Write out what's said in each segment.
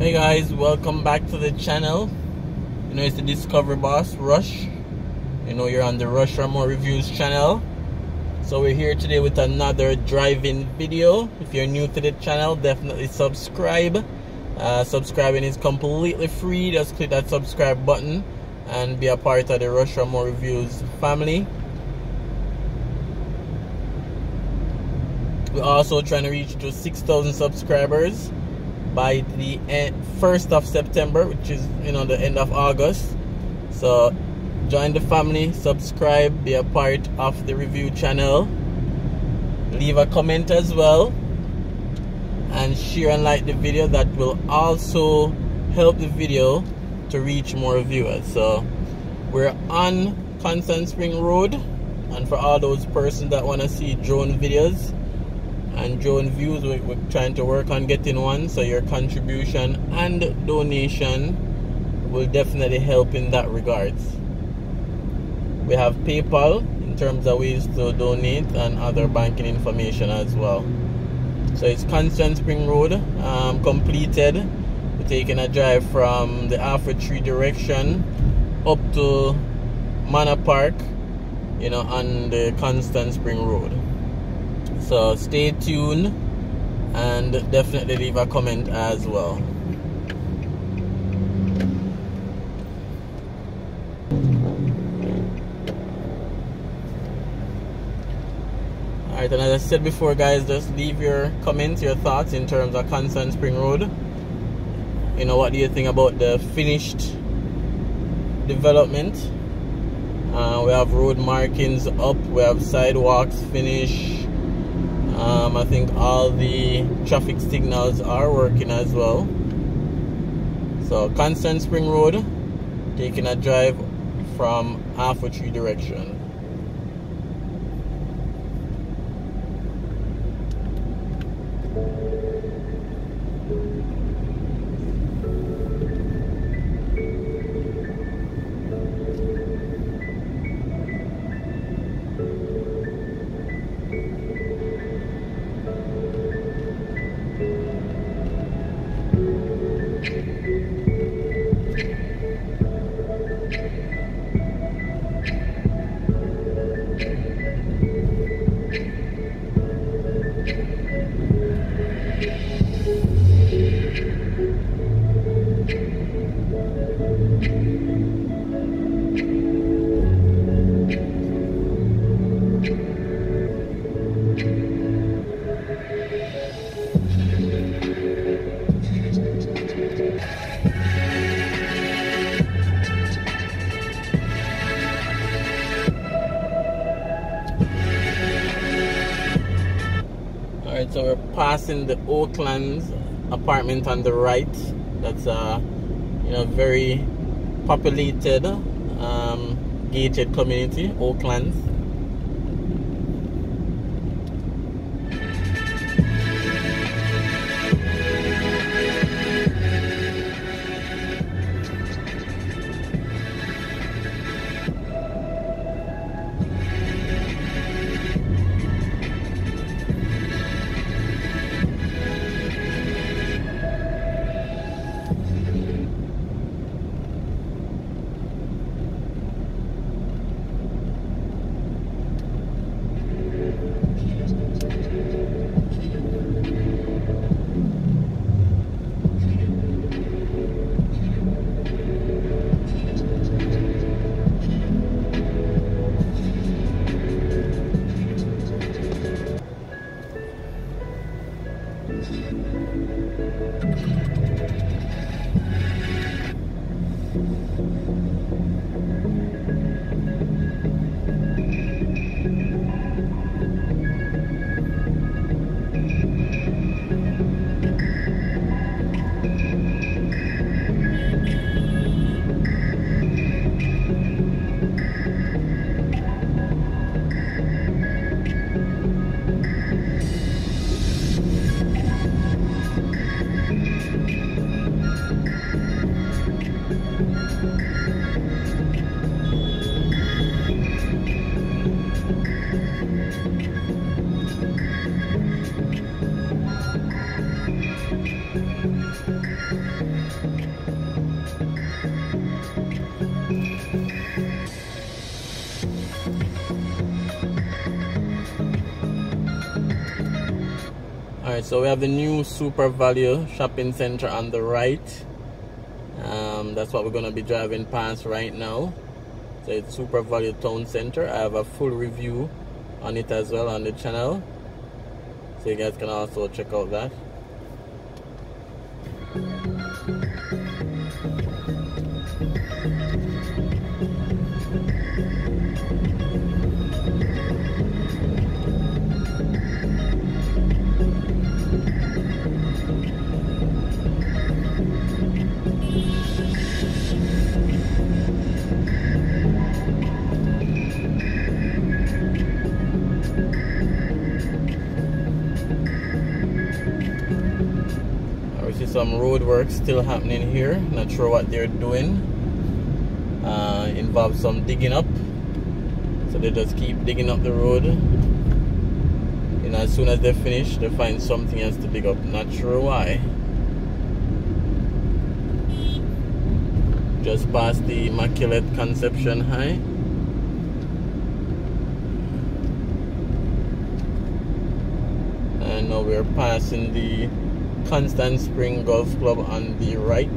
Hey guys, welcome back to the channel. You know, it's the Discovery Boss, Rush. You know, you're on the Raymore Reviews channel. So we're here today with another driving video. If you're new to the channel, definitely subscribe. Subscribing is completely free. Just click that subscribe button and be a part of the Raymore Reviews family. We're also trying to reach to 6,000 subscribers by the 1st of September, which is, you know, the end of August. So join the family, subscribe, be a part of the review channel, leave a comment as well, and share and like the video. That will also help the video to reach more viewers. So we're on Constant Spring Road, and for all those persons that want to see drone videos and drone views, we're trying to work on getting one, so your contribution and donation will definitely help in that regards. We have PayPal in terms of ways to donate and other banking information as well. So it's Constant Spring Road completed. We're taking a drive from the Alpha Tree direction up to Manor Park, you know, on the Constant Spring Road. So stay tuned and definitely leave a comment as well. Alright, and as I said before, guys, just leave your comments, your thoughts in terms of Constant Spring Road. You know, what do you think about the finished development? We have road markings up, we have sidewalks finished. I think all the traffic signals are working as well. So Constant Spring Road, taking a drive from Alpha Tree direction. So we're passing the Oaklands apartment on the right. That's you know, very populated gated community, Oaklands. Alright, so we have the new Super Value shopping center on the right. That's what we're going to be driving past right now. So it's Super Value Town Center. I have a full review on it as well on the channel, so you guys can also check out that. Some road work still happening here. Not sure what they're doing. Involves some digging up, so they just keep digging up the road, and as soon as they finish they find something else to dig up. Not sure why. Just past the Immaculate Conception High. And now we're passing the Constant Spring Golf Club on the right.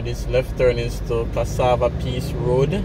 This left turn is to Cassava Peace Road.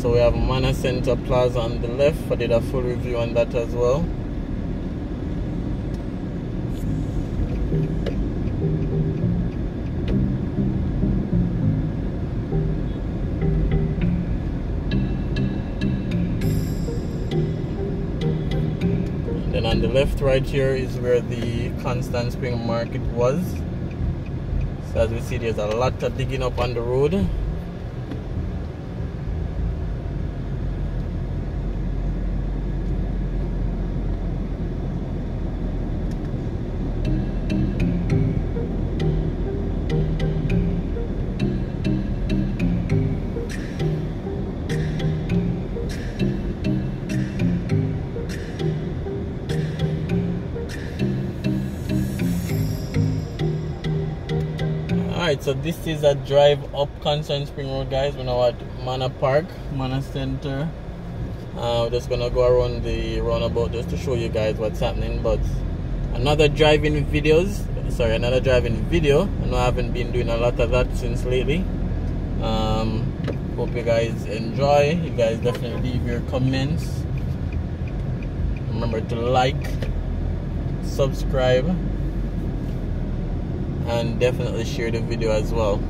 So we have Manor Center Plaza on the left. I did a full review on that as well. And then on the left right here is where the Constant Spring Market was. So as we see, there's a lot of digging up on the road. Alright, so this is a drive up Constant Spring Road, guys. We're now at Manor Park, Manor Center. We're just gonna go around the roundabout just to show you guys what's happening. But another driving video. I know I haven't been doing a lot of that since lately. Hope you guys enjoy. You guys definitely leave your comments. Remember to like, subscribe, and definitely share the video as well.